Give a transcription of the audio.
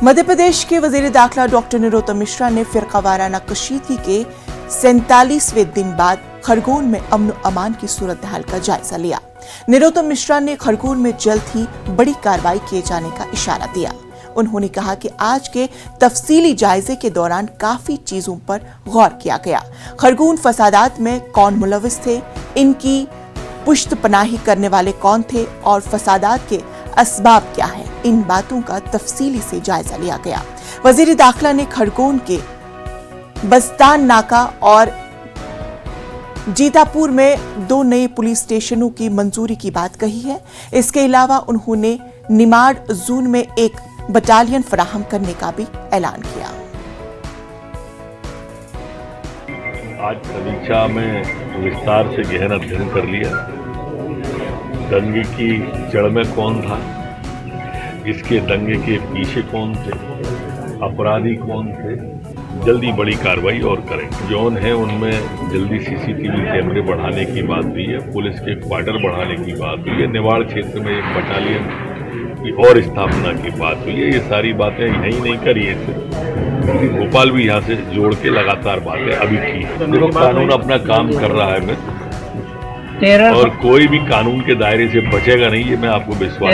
मध्य प्रदेश के वजीर दाखिला डॉक्टर नरोत्तम मिश्रा ने फिरकावाराना कशीदगी के 47वें दिन बाद खरगोन में अमन अमान की सूरत हाल का जायजा लिया। नरोत्तम मिश्रा ने खरगोन में जल्द ही बड़ी कार्रवाई किए जाने का इशारा दिया। उन्होंने कहा कि आज के तफसीली जायजे के दौरान काफी चीजों पर गौर किया गया। खरगोन फसादात में कौन मुलविस थे, इनकी पुश्तपनाही करने वाले कौन थे और फसादात के असबाब क्या है, इन बातों का तफसीली से जायजा लिया गया। वजीर दाखिला ने खरगोन के बस्तान नाका और जीतापुर में 2 नए पुलिस स्टेशनों की मंजूरी की बात कही है। इसके अलावा उन्होंने निमाड़ जोन में एक बटालियन फराहम करने का भी ऐलान किया। आज समीक्षा में विस्तार से गहन अध्ययन कर लिया। दंगे की जड़ में कौन था, इसके दंगे के पीछे कौन थे, अपराधी कौन थे, जल्दी बड़ी कार्रवाई और करें। जोन है उनमें जल्दी सीसीटीवी कैमरे बढ़ाने की बात हुई है, पुलिस के क्वार्टर बढ़ाने की बात हुई है, निवाड़ क्षेत्र में एक बटालियन की और स्थापना की बात हुई है। ये सारी बातें यहीं नहीं करी है, भोपाल भी यहाँ से जोड़ के लगातार बातें अभी की है। देखो, कानून अपना काम कर रहा है मित्र, और कोई भी कानून के दायरे से बचेगा नहीं, ये मैं आपको विश्वास